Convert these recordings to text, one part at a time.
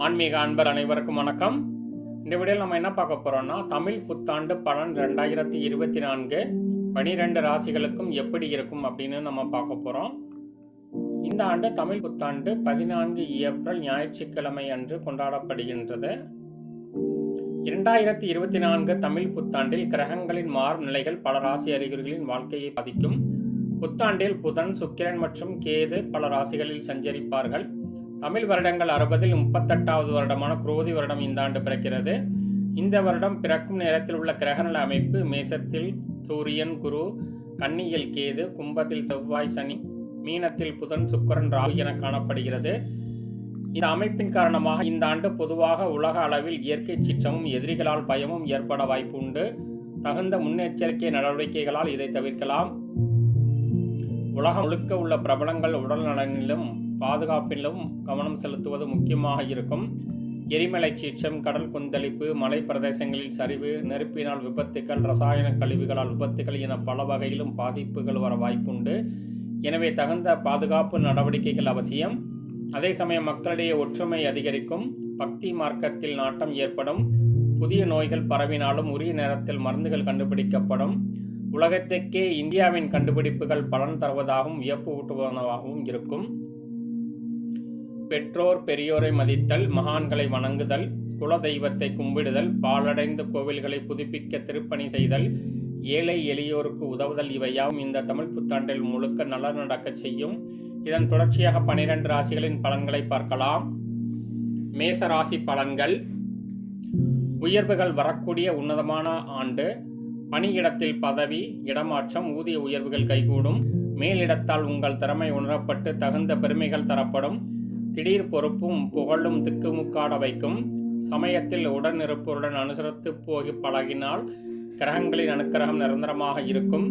ஆன்மீக அன்பர் அனைவருக்கும் வணக்கம். இந்த வீடியோவில் நம்ம என்ன பார்க்க போகிறோம்னா, தமிழ் புத்தாண்டு பலன் 2024 12 ராசிகளுக்கும் எப்படி இருக்கும் அப்படின்னு நம்ம பார்க்க போகிறோம். இந்த ஆண்டு தமிழ் புத்தாண்டு 14 ஏப்ரல் ஞாயிற்றுக்கிழமை அன்று கொண்டாடப்படுகின்றது. 2024 தமிழ் புத்தாண்டில் கிரகங்களின் மாறும் நிலைகள் பல ராசி அறிகுறிகளின் வாழ்க்கையை பாதிக்கும். புத்தாண்டில் புதன், சுக்கிரன் மற்றும் கேது பல ராசிகளில் சஞ்சரிப்பார்கள். தமிழ் வருடங்கள் 60இல் 38வது வருடமான குரோதி வருடம் இந்த ஆண்டு பிறக்கிறது. இந்த வருடம் பிறக்கும் நேரத்தில் உள்ள கிரகநல அமைப்பு: மேசத்தில் சூரியன், குரு; கன்னியில் கேது; கும்பத்தில் செவ்வாய், சனி; மீனத்தில் புதன், சுக்கிரன், ராகு என காணப்படுகிறது. இந்த அமைப்பின் காரணமாக இந்த ஆண்டு பொதுவாக உலக அளவில் இயற்கை சீற்றமும் எதிரிகளால் பயமும் ஏற்பட வாய்ப்பு உண்டு. தகுந்த முன்னெச்சரிக்கை நடவடிக்கைகளால் இதை தவிர்க்கலாம். உலகம் முழுக்க உள்ள பிரபலங்கள் உடல் நலனிலும் பாதுகாப்பிலும் கவனம் செலுத்துவது முக்கியமாக இருக்கும். எரிமலை சீற்றம், கடல் கொந்தளிப்பு, மலை பிரதேசங்களில் சரிவு, நெருப்பினால் விபத்துக்கள், ரசாயன கழிவுகளால் விபத்துகள் என பல வகையிலும் பாதிப்புகள் வர வாய்ப்புண்டு. எனவே தகுந்த பாதுகாப்பு நடவடிக்கைகள் அவசியம். அதே சமயம் மக்களிடையே ஒற்றுமை அதிகரிக்கும். பக்தி மார்க்கத்தில் நாட்டம் ஏற்படும். புதிய நோய்கள் பரவினாலும் உரிய நேரத்தில் மருந்துகள் கண்டுபிடிக்கப்படும். உலகத்துக்கே இந்தியாவின் கண்டுபிடிப்புகள் பலன் தருவதாகவும் வியப்பு ஊட்டுவதாகவும் இருக்கும். பெற்றோர் பெரியோரை மதித்தல், மகான்களை வணங்குதல், குல தெய்வத்தை கும்பிடுதல், பாலடைந்த கோவில்களை புதுப்பிக்க திருப்பணி செய்தல், ஏழை எளியோருக்கு உதவுதல் இவையாவும் இந்த தமிழ் புத்தாண்டில் முழுக்க நல்ல நடக்க செய்யும். இதன் தொடர்ச்சியாக 12 ராசிகளின் பலன்களை பார்க்கலாம். மேச ராசி பலன்கள். உயர்வுகள் வரக்கூடிய உன்னதமான ஆண்டு. பணியிடத்தில் பதவி, இடமாற்றம், ஊதிய உயர்வுகள் கைகூடும். மேலிடத்தால் உங்கள் திறமை உணரப்பட்டு தகுந்த பெருமைகள் தரப்படும். திடீர் பொறுப்பும் புகழும் திக்குமுக்காட வைக்கும். சமயத்தில் உடனிருப்போருடன் அனுசரித்து போகி பழகினால் கிரகங்களின் அனுக்கிரகம் நிரந்தரமாக இருக்கும்.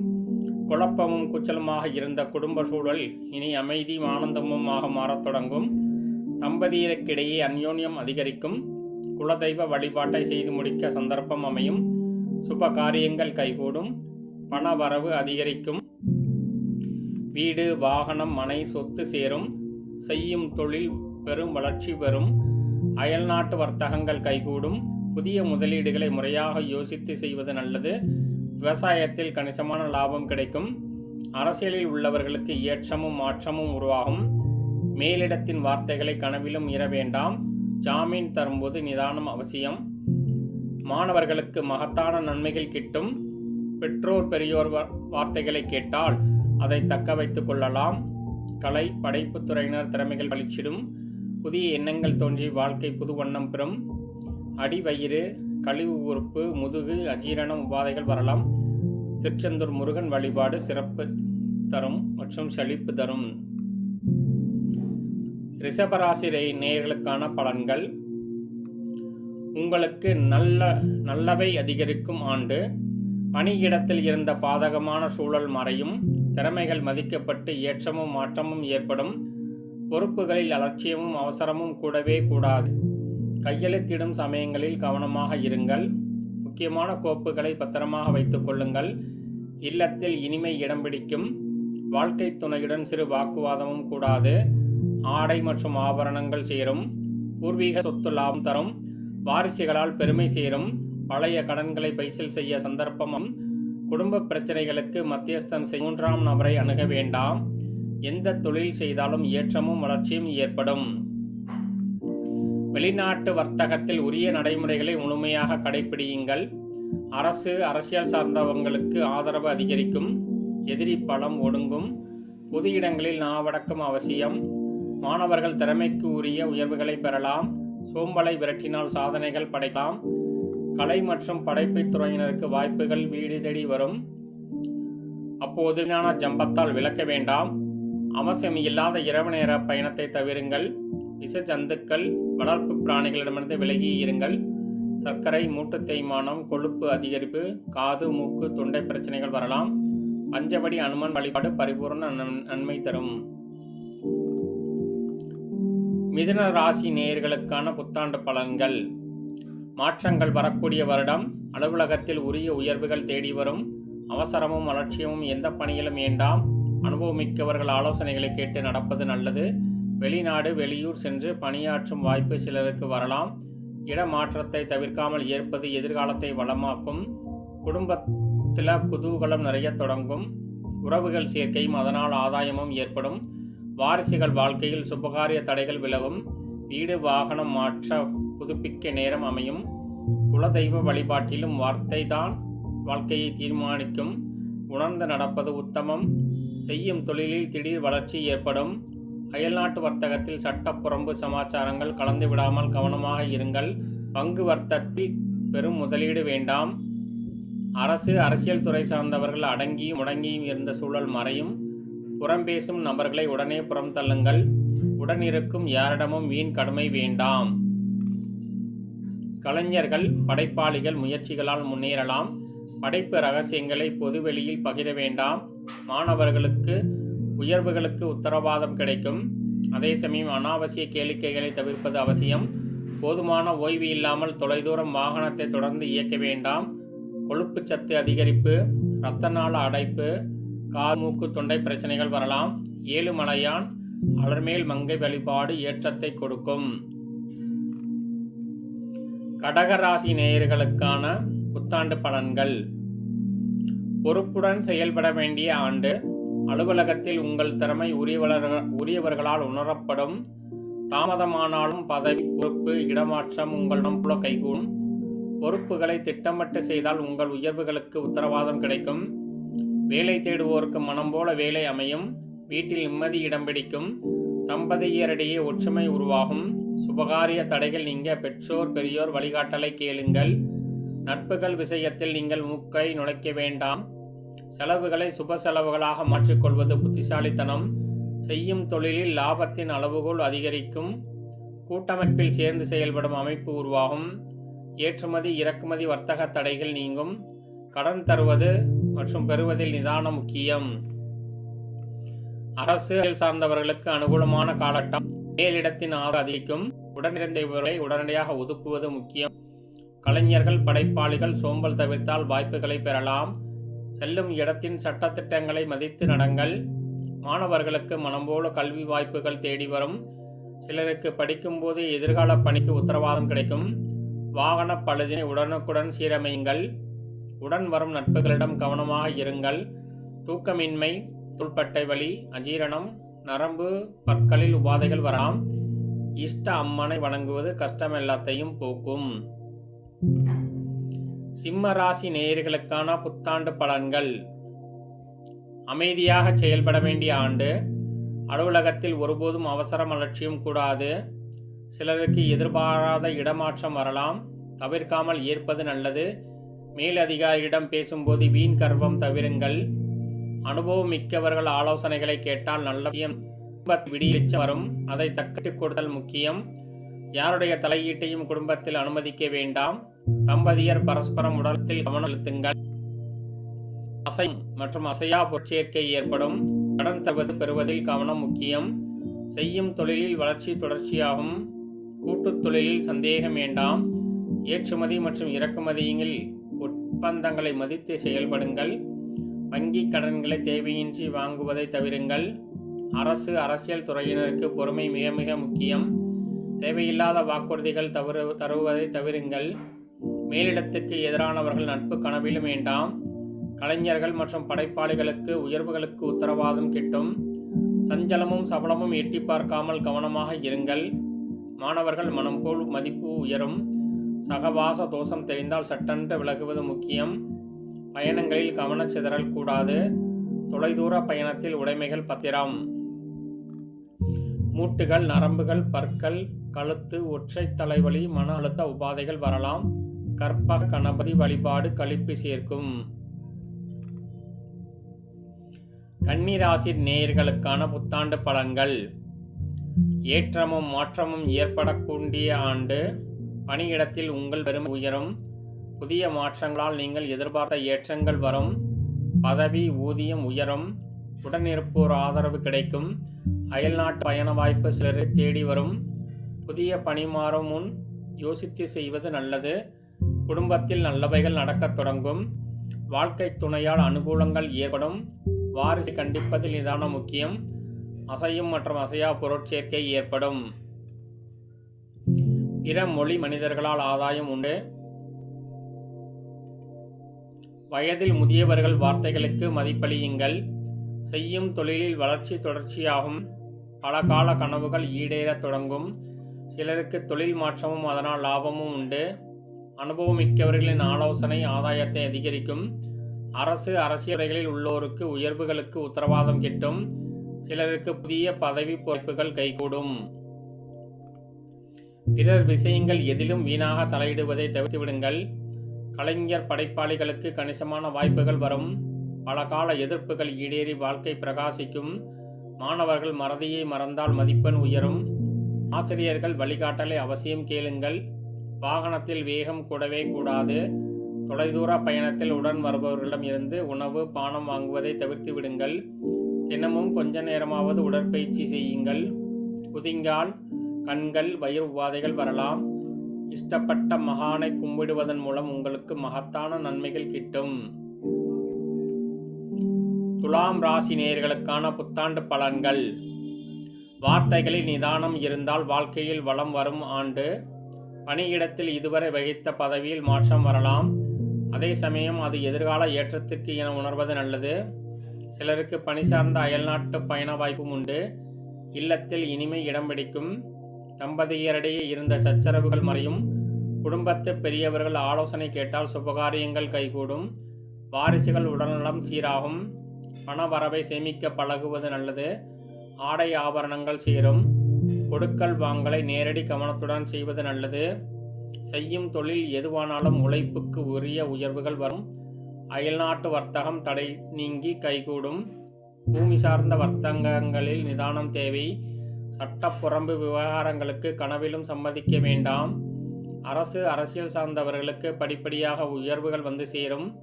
குழப்பமும் குச்சலுமாக இருந்த குடும்ப சூழல் இனி அமைதியும் ஆனந்தமுமாக மாறத் தொடங்கும். தம்பதியருக்கிடையே அந்யோன்யம் அதிகரிக்கும். குலதெய்வ வழிபாட்டை செய்து முடிக்க சந்தர்ப்பம் அமையும். சுப காரியங்கள் கைகூடும். பண வரவு அதிகரிக்கும். வீடு, வாகனம், மனை, சொத்து சேரும். செய்யும் தொழில் பெரும் வளர்ச்சி பெறும். அயல்நாட்டு வர்த்தகங்கள் கைகூடும். புதிய முதலீடுகளை முறையாக யோசித்து செய்வது நல்லது. விவசாயத்தில் கணிசமான லாபம் கிடைக்கும். அரசியலில் உள்ளவர்களுக்கு ஏற்றமும் மாற்றமும் உருவாகும். மேலிடத்தின் வார்த்தைகளை கனவிலும் மீற வேண்டாம். ஜாமீன் தரும்போது நிதானம் அவசியம். மாணவர்களுக்கு மகத்தான நன்மைகள் கிட்டும். பெற்றோர் பெரியோர் வார்த்தைகளை கேட்டால் அதை தக்க வைத்துக் கொள்ளலாம். கலை, படைப்பு துறையினர் திறமைகள் பளிச்சிடும். புதிய எண்ணங்கள் தோன்றி வாழ்க்கை புது வண்ணம் பெறும். அடிவயிறு, கழிவு உறுப்பு, முதுகு, அஜீரணம் உபாதைகள் வரலாம். திருச்செந்தூர் முருகன் வழிபாடு சிறப்பு தரும் மற்றும் செழிப்பு தரும். ரிஷபராசி நேயர்களுக்கான பலன்கள். உங்களுக்கு நல்லவை அதிகரிக்கும் ஆண்டு. பணியிடத்தில் இருந்த பாதகமான சூழல் மறையும். திறமைகள் மதிக்கப்பட்டு ஏற்றமும் மாற்றமும் ஏற்படும். பொறுப்புகளில் அலட்சியமும் அவசரமும் கூடவே கூடாது. கையெழுத்திடும் சமயங்களில் கவனமாக இருங்கள். முக்கியமான கோப்புகளை பத்திரமாக வைத்துக் கொள்ளுங்கள். இல்லத்தில் இனிமை இடம் பிடிக்கும். வாழ்க்கை துணையுடன் சிறு வாக்குவாதமும் கூடாது. ஆடை மற்றும் ஆபரணங்கள் சேரும். பூர்வீக சொத்து லாபம் தரும். வாரிசுகளால் பெருமை சேரும். பழைய கடன்களை பைசல் செய்ய சந்தர்ப்பமும். குடும்ப பிரச்சனைகளுக்கு மத்தியஸ்தம் செய்ய 3ஆம் நபரை அணுக வேண்டாம். எந்த தொழில் செய்தாலும் ஏற்றமும் வளர்ச்சியும் ஏற்படும். வெளிநாட்டு வர்த்தகத்தில் உரிய நடைமுறைகளை முழுமையாக கடைபிடியுங்கள். அரசு, அரசியல் சார்ந்தவங்களுக்கு ஆதரவு அதிகரிக்கும். எதிரி பலம் ஒடுங்கும். பொது இடங்களில் நாவடக்கம் அவசியம். மாணவர்கள் திறமைக்கு உரிய உயர்வுகளை பெறலாம். சோம்பலை விரட்டினால் சாதனைகள் படைக்கலாம். கலை மற்றும் படைப்பு துறையினருக்கு வாய்ப்புகள் வீடு தேடி வரும். அப்போது ஜம்பத்தால் விளக்க வேண்டாம். அவசியம் இல்லாத இரவு நேர பயணத்தை தவிருங்கள். விஷ ஜந்துக்கள், வளர்ப்பு பிராணிகளிடமிருந்து விலகி இருங்கள். சர்க்கரை, மூட்டு தேய்மானம், கொழுப்பு அதிகரிப்பு, காது, மூக்கு, தொண்டை பிரச்சனைகள் வரலாம். பஞ்சவடி அனுமன் வழிபாடு பரிபூர்ண நன்மை தரும். மிதுன ராசி நேயர்களுக்கான புத்தாண்டு பலன்கள். மாற்றங்கள் வரக்கூடிய வருடம். அலுவலகத்தில் உரிய உயர்வுகள் தேடி வரும். அவசரமும் அலட்சியமும் எந்த பணியிலும் வேண்டாம். அனுபவமிக்கவர்கள் ஆலோசனைகளை கேட்டு நடப்பது நல்லது. வெளிநாடு வெளியூர் சென்று பணியாற்றும் வாய்ப்பு சிலருக்கு வரலாம். இடமாற்றத்தை தவிர்க்காமல் ஏற்பது எதிர்காலத்தை வளமாக்கும். குடும்பத்தில் குதூகலம் நிறைய தொடங்கும். உறவுகள் சேர்க்கையும் அதனால் ஆதாயமும் ஏற்படும். வாரிசுகள் வாழ்க்கையில் சுபகாரிய தடைகள் விலகும். வீடு வாகனம் மாற்ற புதுப்பிக்க நேரம் அமையும். குலதெய்வ வழிபாட்டிலும் வார்த்தை தான் வாழ்க்கையை தீர்மானிக்கும். உணர்ந்து நடப்பது உத்தமம். செய்யும் தொழிலில் திடீர் வளர்ச்சி ஏற்படும். அயல்நாட்டு வர்த்தகத்தில் சட்டப்புறம்பு சமாச்சாரங்கள் கலந்து விடாமல் கவனமாக இருங்கள். பங்கு வர்த்தகத்தில் பெரும் முதலீடு வேண்டாம். அரசு அரசியல் துறை சார்ந்தவர்கள் அடங்கியும் முடங்கியும் இருந்த சூழல் மறையும். புறம்பேசும் நபர்களை உடனே புறம் தள்ளுங்கள். உடனிருக்கும் யாரிடமும் வீண் கடுமை வேண்டாம். கலைஞர்கள் படைப்பாளிகள் முயற்சிகளால் முன்னேறலாம். படைப்பு ரகசியங்களை பொதுவெளியில் பகிர வேண்டாம். மாணவர்களுக்கு உயர்வுகளுக்கு உத்தரவாதம் கிடைக்கும். அதே சமயம் அனாவசிய கேளிக்கைகளை தவிர்ப்பது அவசியம். போதுமான ஓய்வு இல்லாமல் தொலைதூரம் வாகனத்தை தொடர்ந்து இயக்க வேண்டாம். கொழுப்புச்சத்து அதிகரிப்பு, இரத்த நாள அடைப்பு, கால் மூக்கு தொண்டை பிரச்சனைகள் வரலாம். ஏழுமலையான் அலர்மேல் மங்கை வழிபாடு ஏற்றத்தை கொடுக்கும். கடகராசி நேயர்களுக்கான புத்தாண்டு பலன்கள். பொறுப்புடன் செயல்பட வேண்டிய ஆண்டு. அலுவலகத்தில் உங்கள் திறமை உரியவர்களால் உணரப்படும். தாமதமானாலும் பதவி, பொறுப்பு, இடமாற்றம் உங்களிடம் போல கைகூடும். பொறுப்புகளை திட்டமிட்டு செய்தால் உங்கள் உயர்வுகளுக்கு உத்தரவாதம் கிடைக்கும். வேலை தேடுவோருக்கு மனம் போல வேலை அமையும். வீட்டில் நிம்மதி இடம் பிடிக்கும். தம்பதியரிடையே ஒற்றுமை உருவாகும். சுபகாரிய தடைகள் நீங்க பெற்றோர் பெரியோர் வழிகாட்டலை கேளுங்கள். நட்புகள் விஷயத்தில் நீங்கள் மூக்கை நுழைக்க வேண்டாம். செலவுகளை சுப செலவுகளாக மாற்றிக்கொள்வது புத்திசாலித்தனம். செய்யும் தொழிலில் லாபத்தின் அளவுகோல் அதிகரிக்கும். கூட்டமைப்பில் சேர்ந்து செயல்படும் அமைப்பு உருவாகும். ஏற்றுமதி இறக்குமதி வர்த்தக தடைகள் நீங்கும். கடன் தருவது மற்றும் பெறுவதில் நிதானம் முக்கியம். அரசு சார்ந்தவர்களுக்கு அனுகூலமான காலகட்டம். மேலிடத்தின் ஆதரவு அதிகரிக்கும். உடனிருந்தவர்களை உடனடியாக ஒதுக்குவது முக்கியம். கலைஞர்கள் படைப்பாளிகள் சோம்பல் தவிர்த்தால் வாய்ப்புகளை பெறலாம். செல்லும் இடத்தின் சட்டத்திட்டங்களை மதித்து நடங்கள். மாணவர்களுக்கு மனம்போல கல்வி வாய்ப்புகள் தேடி வரும். சிலருக்கு படிக்கும்போது எதிர்கால பணிக்கு உத்தரவாதம் கிடைக்கும். வாகன பழுதினை உடனுக்குடன் சீரமையுங்கள். உடன் வரும் நட்புகளிடம் கவனமாக இருங்கள். தூக்கமின்மை, தோள்பட்டை வலி, அஜீரணம், நரம்பு பற்களில் உபாதைகள் வரலாம். இஷ்ட அம்மனை வணங்குவது கஷ்டம் எல்லாத்தையும் போக்கும். சிம்ம ராசி நேயர்களுக்கான புத்தாண்டு பலன்கள். அமைதியாக செயல்பட வேண்டிய ஆண்டு. அலுவலகத்தில் ஒருபோதும் அவசரம் அலட்சியம் கூடாது. சிலருக்கு எதிர்பாராத இடமாற்றம் வரலாம். தவிர்க்காமல் ஏற்பது நல்லது. மேலதிகாரியிடம் பேசும்போது வீண் கர்வம் தவிருங்கள். அனுபவம் மிக்கவர்கள் ஆலோசனைகளை கேட்டால் நல்ல விஷயம். விடியச்ச வரும், அதை தக்கட்டுக் கொடுத்தல் முக்கியம். யாருடைய தலையீட்டையும் குடும்பத்தில் அனுமதிக்க வேண்டாம். தம்பதியர் பரஸ்பரம் உடலத்தில் கவனம் செலுத்துங்கள். அசை மற்றும் அசையா பொற்சேர்க்கை ஏற்படும். கடன் தருவது பெறுவதில் கவனம் முக்கியம். செய்யும் தொழிலில் வளர்ச்சி தொடர்ச்சியாகும். கூட்டுத் தொழிலில் சந்தேகம் வேண்டாம். ஏற்றுமதி மற்றும் இறக்குமதியில் ஒப்பந்தங்களை மதித்து செயல்படுங்கள். வங்கி கடன்களை தேவையின்றி வாங்குவதை தவிருங்கள். அரசு அரசியல் துறையினருக்கு பொறுமை மிக மிக முக்கியம். தேவையில்லாத வாக்குறுதிகள் தருவதை தவிருங்கள். மேலிடத்துக்கு எதிரானவர்கள் நட்பு கனவிலும் வேண்டாம். கலைஞர்கள் மற்றும் படைப்பாளிகளுக்கு உயர்வுகளுக்கு உத்தரவாதம் கிட்டும். சஞ்சலமும் சபலமும் எட்டி பார்க்காமல் கவனமாக இருங்கள். மாணவர்கள் மனம் போல் மதிப்பு உயரும். சகவாச தோஷம் தெரிந்தால் சட்டென்று விலகுவது முக்கியம். பயணங்களில் கவனச்சிதறல் கூடாது. தொலைதூர பயணத்தில் உடைமைகள் பத்திரம். மூட்டுகள், நரம்புகள், பற்கள், கழுத்து, ஒற்றை தலைவலி, மன அழுத்த உபாதைகள் வரலாம். கற்பக கணபதி வழிபாடு களிப்பு சேர்க்கும். கன்னிராசி நேயர்களுக்கான புத்தாண்டு பலன்கள். ஏற்றமும் மாற்றமும் ஏற்படக்கூடிய ஆண்டு. பணியிடத்தில் உங்கள் பெருமை உயரும். புதிய மாற்றங்களால் நீங்கள் எதிர்பார்த்த ஏற்றங்கள் வரும். பதவி ஊதியம் உயரும். உடனிருப்போர் ஆதரவு கிடைக்கும். அயல்நாட்டு பயண வாய்ப்பு சிலரை தேடி வரும். புதிய பணி மாறும் முன் யோசித்து செய்வது நல்லது. குடும்பத்தில் நல்லவைகள் நடக்கத் தொடங்கும். வாழ்க்கை துணையால் அனுகூலங்கள் ஏற்படும். வாரிசை கண்டிப்பதில் நிதானம் முக்கியம். அசையும் மற்றும் அசையா பொருட்சேர்க்கை ஏற்படும். பிற மொழி மனிதர்களால் ஆதாயம் உண்டு. வயதில் முதியவர்கள் வார்த்தைகளுக்கு மதிப்பளியுங்கள். செய்யும் தொழிலில் வளர்ச்சி தொடர்ச்சியாகும். பல கால கனவுகள் ஈடேறத் தொடங்கும். சிலருக்கு தொழில் மாற்றமும் அதனால் லாபமும் உண்டு. அனுபவமிக்கவர்களின் ஆலோசனை ஆதாயத்தை அதிகரிக்கும். அரசியல் உள்ளோருக்கு உயர்வுகளுக்கு உத்தரவாதம் கிட்டும். சிலருக்கு புதிய பதவி பொறுப்புகள் கைகூடும். பிறர் விஷயங்கள் எதிலும் வீணாக தலையிடுவதை தவிர்த்து விடுங்கள். கலைஞர் படைப்பாளிகளுக்கு கணிசமான வாய்ப்புகள் வரும். பல கால எதிர்ப்புகள் ஈடேறி வாழ்க்கை பிரகாசிக்கும். மாணவர்கள் மறதியை மறந்தால் மதிப்பெண் உயரும். ஆசிரியர்கள் வழிகாட்டலை அவசியம் கேளுங்கள். வாகனத்தில் வேகம் கூடவே கூடாது. தொலைதூர பயணத்தில் உடன் வருபவர்களிடம் இருந்து உணவு பானம் வாங்குவதை தவிர்த்து விடுங்கள். தினமும் கொஞ்ச நேரமாவது உடற்பயிற்சி செய்யுங்கள். குதிங்கால், கண்கள், வயிறு உபாதைகள் வரலாம். இஷ்டப்பட்ட மகானை கும்பிடுவதன் மூலம் உங்களுக்கு மகத்தான நன்மைகள் கிட்டும். துலாம் ராசி நேயர்களுக்கான புத்தாண்டு பலன்கள். வார்த்தைகளில் நிதானம் இருந்தால் வாழ்க்கையில் வளம் வரும் ஆண்டு. பணியிடத்தில் இதுவரை வகித்த பதவியில் மாற்றம் வரலாம். அதே சமயம் அது எதிர்கால ஏற்றத்திற்கு என உணர்வது நல்லது. சிலருக்கு பணி சார்ந்த அயல்நாட்டு பயண வாய்ப்பும் உண்டு. இல்லத்தில் இனிமை இடம் பிடிக்கும். தம்பதியரிடையே இருந்த சச்சரவுகள் மறையும். குடும்பத்து பெரியவர்கள் ஆலோசனை கேட்டால் சுபகாரியங்கள் கைகூடும். வாரிசுகள் உடல்நலம் சீராகும். பண வரவை சேமிக்க பழகுவது நல்லது. ஆடை ஆபரணங்கள் சேரும். கொடுக்கல் வாங்கலை நேரடி கவனத்துடன் செய்வது நல்லது. செய்யும் தொழில் எதுவானாலும் உழைப்புக்கு உரிய உயர்வுகள் வரும். அயல்நாட்டு வர்த்தகம் தடை நீங்கி கைகூடும். பூமி சார்ந்த வர்த்தகங்களில் நிதானம் தேவை. சட்டப்புறம்பு விவகாரங்களுக்கு கனவிலும் சம்மதிக்க வேண்டாம். அரசியல் சார்ந்தவர்களுக்கு படிப்படியாக உயர்வுகள் வந்து சேரும்.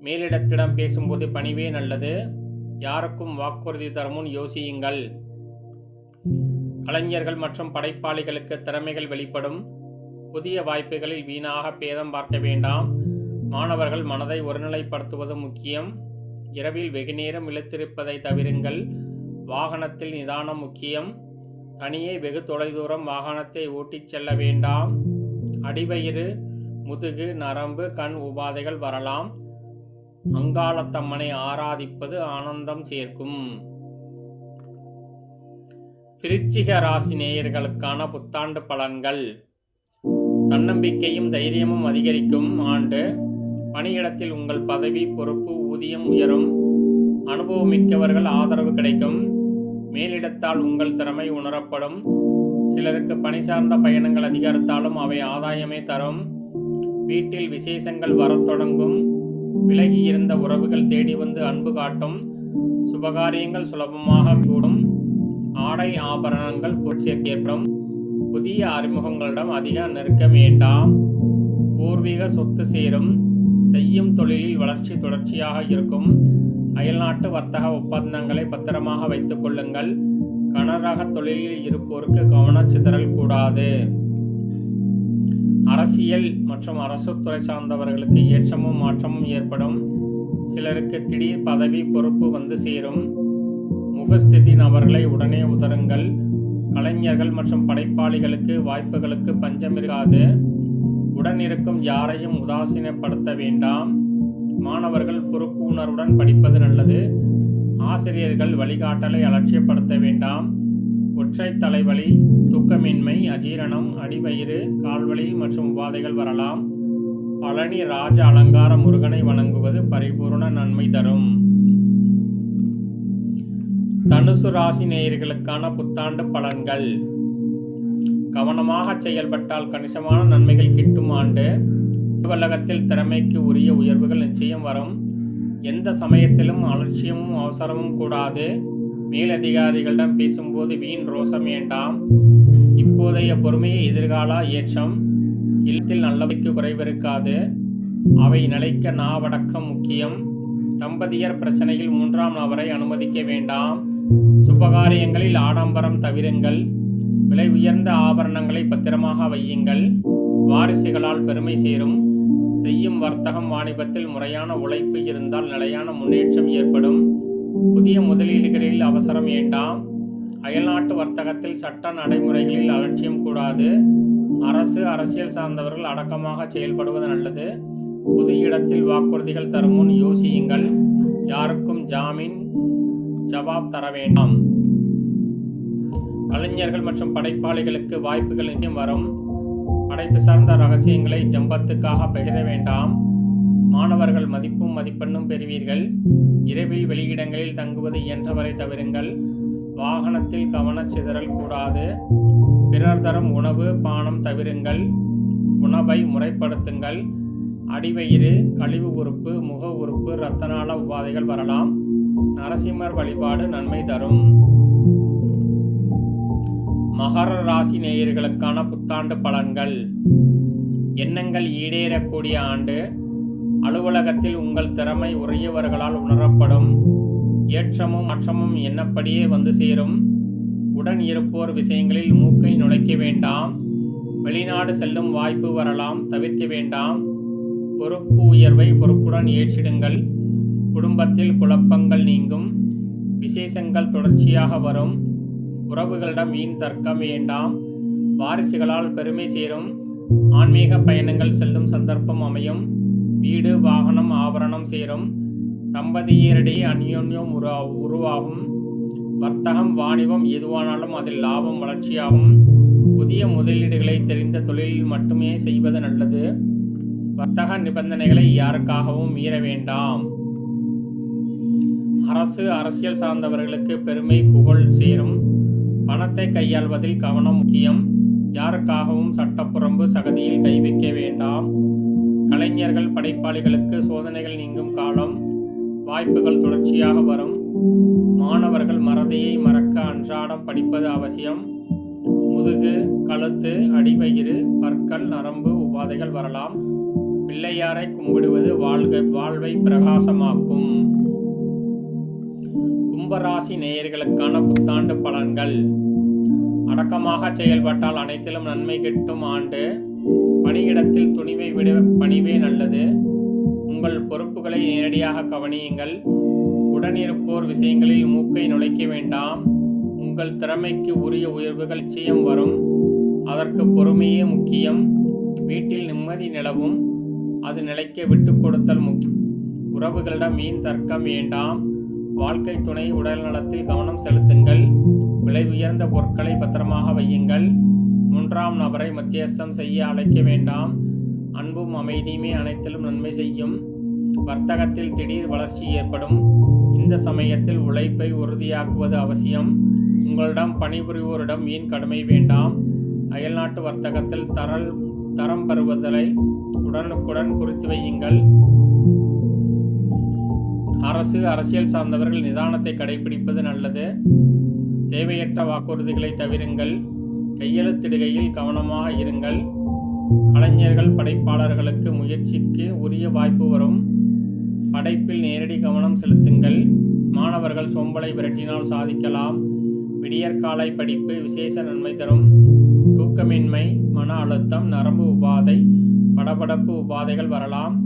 மேலிடத்திடம் பேசும்போது பணிவே நல்லது. யாருக்கும் வாக்குறுதி தரும் முன் யோசியுங்கள். கலைஞர்கள் மற்றும் படைப்பாளிகளுக்கு திறமைகள் வெளிப்படும். புதிய வாய்ப்புகளில் வீணாக பேதம் பார்க்க வேண்டாம். மாணவர்கள் மனதை ஒருநிலைப்படுத்துவது முக்கியம். இரவில் வெகுநேரம் இழுத்திருப்பதை தவிருங்கள். வாகனத்தில் நிதானம் முக்கியம். தனியே வெகு தொலைதூரம் வாகனத்தை ஓட்டிச் செல்ல வேண்டாம். அடிவயிறு, முதுகு, நரம்பு, கண் உபாதைகள் வரலாம். அங்காளத்தம்மனை ஆராதிப்பது ஆனந்தம் சேர்க்கும். விருச்சிக ராசி நேயர்களுக்கான புத்தாண்டு பலன்கள். தன்னம்பிக்கையும் தைரியமும் அதிகரிக்கும் ஆண்டு. பணியிடத்தில் உங்கள் பதவி, பொறுப்பு, ஊதியம் உயரும். அனுபவமிக்கவர்கள் ஆதரவு கிடைக்கும். மேலிடத்தால் உங்கள் திறமை உணரப்படும். சிலருக்கு பணி சார்ந்த பயணங்கள் அதிகரித்தாலும் அவை ஆதாயமே தரும். வீட்டில் விசேஷங்கள் வரத் தொடங்கும். விலகி இருந்த உறவுகள் தேடி வந்து அன்பு காட்டும். சுபகாரியங்கள் சுலபமாக கூடும். ஆடை ஆபரணங்கள் பொற்சேர்க்கை ஏற்படும். புதிய அறிமுகங்களிடம் அதிக நெருக்க வேண்டாம். பூர்வீக சொத்து சேரும். செய்யும் தொழிலில் வளர்ச்சி தொடர்ச்சியாக இருக்கும். அயல்நாட்டு வர்த்தக ஒப்பந்தங்களை பத்திரமாக வைத்துக் கொள்ளுங்கள். கனரக தொழிலில் இருப்போருக்கு கவனச்சிதறல் கூடாது. அரசியல் மற்றும் அரசு துறை சார்ந்தவர்களுக்கு ஏற்றமும் மாற்றமும் ஏற்படும். சிலருக்கு திடீர் பதவி, பொறுப்பு வந்து சேரும். முகஸ்திதி நபர்களை உடனே உதருங்கள். கலைஞர்கள் மற்றும் படைப்பாளிகளுக்கு வாய்ப்புகளுக்கு பஞ்சம் இருக்காது. உடன் இருக்கும் யாரையும் உதாசீனப்படுத்த வேண்டாம். மாணவர்கள் பொறுப்பு உணர்வுடன் படிப்பது நல்லது. ஆசிரியர்கள் வழிகாட்டலை அலட்சியப்படுத்த வேண்டாம். ஒற்றை தலைவலி, தூக்கமின்மை, அஜீரணம், அடிவயிறு, கால்வலி மற்றும் உபாதைகள் வரலாம். பழனி ராஜ அலங்கார முருகனை வணங்குவது பரிபூர்ண நன்மை தரும். தனுசு ராசி நேயர்களுக்கான புத்தாண்டு பலன்கள். கவனமாக செயல்பட்டால் கணிசமான நன்மைகள் கிட்டும் ஆண்டு. அலுவலகத்தில் திறமைக்கு உரிய உயர்வுகள் நிச்சயம் வரும். எந்த சமயத்திலும் அலட்சியமும் அவசரமும் கூடாது. மேலதிகாரிகளிடம் பேசும்போது வீண் ரோசம் வேண்டாம். இப்போதைய பொறுமையை எதிர்கால ஏற்றம். இல்லத்தில் நல்லவைக்கு குறைவிருக்காது. அவை நிலைக்க நாவடக்கம் முக்கியம். தம்பதியர் பிரச்சனையில் மூன்றாம் நபரை அனுமதிக்க வேண்டாம். சுபகாரியங்களில் ஆடம்பரம் தவிருங்கள். விலை உயர்ந்த ஆபரணங்களை பத்திரமாக வையுங்கள். வாரிசுகளால் பெருமை சேரும். செய்யும் வர்த்தகம், வாணிபத்தில் முறையான உழைப்பு இருந்தால் நிலையான முன்னேற்றம் ஏற்படும். புதிய முதலீடுகளில் அவசரம் வேண்டாம். அயல்நாட்டு வர்த்தகத்தில் சட்ட நடைமுறைகளில் அலட்சியம் கூடாது. அரசு, அரசியல் சார்ந்தவர்கள் அடக்கமாக செயல்படுவது நல்லது. புது இடத்தில் வாக்குறுதிகள் தரும் முன் யோசியுங்கள். யாருக்கும் ஜாமீன் ஜவாப் தர வேண்டாம். கலைஞர்கள் மற்றும் படைப்பாளிகளுக்கு வாய்ப்புகள் நிச்சயம் வரும். படைப்பு சார்ந்த ரகசியங்களை ஜம்பத்துக்காக பகிர வேண்டாம். மாணவர்கள் மதிப்பும் மதிப்பெண்ணும் பெறுவீர்கள். இரவில் வெளியிடங்களில் தங்குவது இயன்றவரை தவிருங்கள். வாகனத்தில் கவனச்சிதறல் கூடாது. பிறர் தரும் உணவு பானம் தவிருங்கள். உணவை முறைப்படுத்துங்கள். அடிவயிறு, கழிவு உறுப்பு, முக உறுப்பு, இரத்தநாள உபாதைகள் வரலாம். நரசிம்மர் வழிபாடு நன்மை தரும். மகர ராசி நேயர்களுக்கான புத்தாண்டு பலன்கள். எண்ணங்கள் ஈடேறக்கூடிய ஆண்டு. அலுவலகத்தில் உங்கள் திறமை உரியவர்களால் உணரப்படும். ஏற்றமும் மாற்றமும் எண்ணப்படியே வந்து சேரும். உடன் இருப்போர் விஷயங்களில் மூக்கை நுழைக்க வேண்டாம். வெளிநாடு செல்லும் வாய்ப்பு வரலாம், தவிர்க்க வேண்டாம். பொறுப்பு உயர்வை பொறுப்புடன் ஏற்றிடுங்கள். குடும்பத்தில் குழப்பங்கள் நீங்கும். விசேஷங்கள் தொடர்ச்சியாக வரும். உறவுகளிடம் வீண் தர்க்கம் வேண்டாம். வாரிசுகளால் பெருமை சேரும். ஆன்மீக பயணங்கள் செல்லும் சந்தர்ப்பம் அமையும். வீடு, வாகனம், ஆபரணம் சேரும். தம்பதியரிடையே அந்யோன்யம் உருவாகும். வர்த்தகம், வாணிபம் எதுவானாலும் அதில் லாபம் வளர்ச்சியாகும். புதிய முதலீடுகளை தெரிந்த தொழிலில் மட்டுமே செய்வது நல்லது. வர்த்தக நிபந்தனைகளை யாருக்காகவும் மீற வேண்டாம். அரசு, அரசியல் சார்ந்தவர்களுக்கு பெருமை புகழ் சேரும். பணத்தை கையாள்வதில் கவனம் முக்கியம். யாருக்காகவும் சட்டப்புறம்பு சகதியில் கை வைக்க வேண்டாம். கலைஞர்கள், படைப்பாளிகளுக்கு சோதனைகள் நீங்கும் காலம். வாய்ப்புகள் தொடர்ச்சியாக வரும். மாணவர்கள் மறதியை மறக்க அன்றாடம் படிப்பது அவசியம். முதுகு, கழுத்து, அடிவயிறு, பற்கள், நரம்பு உபாதைகள் வரலாம். பிள்ளையாரை கும்பிடுவது வாழ்வை பிரகாசமாக்கும். கும்பராசி நேயர்களுக்கான புத்தாண்டு பலன்கள். அடக்கமாக செயல்பட்டால் அனைத்திலும் நன்மை கிட்டும் ஆண்டு. பணியிடத்தில் துணிவை விட பணிவே நல்லது. உங்கள் பொறுப்புகளை நேரடியாக கவனியுங்கள். உடனிருப்போர் விஷயங்களில் மூக்கை நுழைக்க வேண்டாம். உங்கள் திறமைக்கு உரிய உயர்வுகள் நிச்சயம் வரும். அதற்கு பொறுமையே முக்கியம். வீட்டில் நிம்மதி நிலவும். அது நிலைக்க விட்டு கொடுத்தல் முக்கியம். உறவுகளிடம் வீண் தர்க்கம் வேண்டாம். வாழ்க்கை துணை உடல் நலத்தில் கவனம் செலுத்துங்கள். விலை உயர்ந்த பொருட்களை பத்திரமாக வையுங்கள். மூன்றாம் நபரை மத்தியஸ்தம் செய்ய அழைக்க வேண்டாம். அன்பும் அமைதியுமே அனைத்திலும் நன்மை செய்யும். வர்த்தகத்தில் திடீர் வளர்ச்சி ஏற்படும். இந்த சமயத்தில் உழைப்பை உறுதியாக்குவது அவசியம். உங்களிடம் பணிபுரிவோரிடம் வீண் கடுமை வேண்டாம். அயல்நாட்டு வர்த்தகத்தில் தரம் பெறுவதை உடனுக்குடன் குறித்து வையுங்கள். அரசு, அரசியல் சார்ந்தவர்கள் நிதானத்தை கடைபிடிப்பது நல்லது. தேவையற்ற வாக்குறுதிகளை தவிருங்கள். கையெழுத்திடுகையில் கவனமாக இருங்கள். கலைஞர்கள், படைப்பாளர்களுக்கு முயற்சிக்கு உரிய வாய்ப்பு வரும். படைப்பில் நேரடி கவனம் செலுத்துங்கள். மாணவர்கள் சோம்பலை விரட்டினால் சாதிக்கலாம். விடியற்காலை படிப்பு விசேஷ நன்மை தரும். தூக்கமின்மை, மன அழுத்தம், நரம்பு உபாதை, படபடப்பு உபாதைகள் வரலாம்.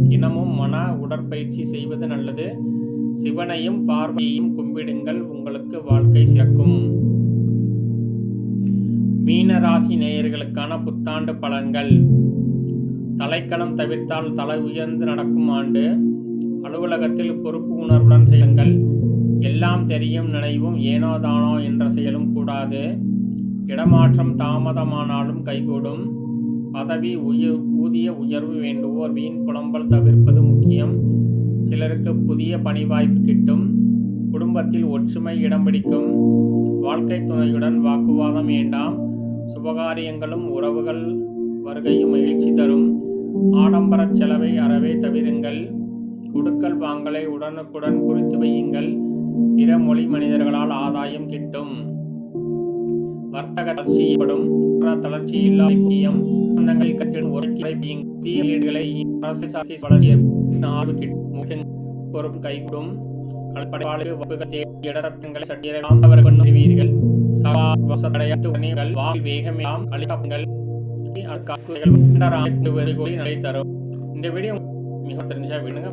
தினமும் மன உடற்பயிற்சி செய்வது நல்லது. சிவனையும் பார்வையையும் கும்பிடுங்கள். உங்களுக்கு வாழ்க்கை சிறக்கும். மீனராசி நேயர்களுக்கான புத்தாண்டு பலன்கள். தலைக்கணம் தவிர்த்தால் தலை உயர்ந்து நடக்கும் ஆண்டு. அலுவலகத்தில் பொறுப்பு உணர்வுடன் செய்யுங்கள். எல்லாம் தெரியும் நினைவும் ஏனோதானோ என்ற செயலும் கூடாது. இடமாற்றம் தாமதமானாலும் கைகூடும். பதவி, ஊதிய உயர்வு வேண்டுவோர் வீண் புலம்பல் தவிர்ப்பது முக்கியம். சிலருக்கு புதிய பணி வாய்ப்பு கிட்டும். குடும்பத்தில் ஒற்றுமை இடம் பிடிக்கும். வாழ்க்கை துணையுடன் வாக்குவாதம் வேண்டாம். சுபகாரியங்களும் உறவுகள் வருகையும் மகிழ்ச்சி தரும். ஆடம்பர செலவை அறவே தவிருங்கள். கொடுக்கல் வாங்கலை உடனுக்குடன் குறித்து வையுங்கள். பிற மொழி மனிதர்களால் ஆதாயம் கிட்டும். வர்த்தக தளர்ச்சி ஏற்படும். தளர்ச்சி இல்லாத முக்கியம். பொறுப்பு கைகூடும். இந்த வீடியோ மிக தெரிஞ்சா விடுங்க.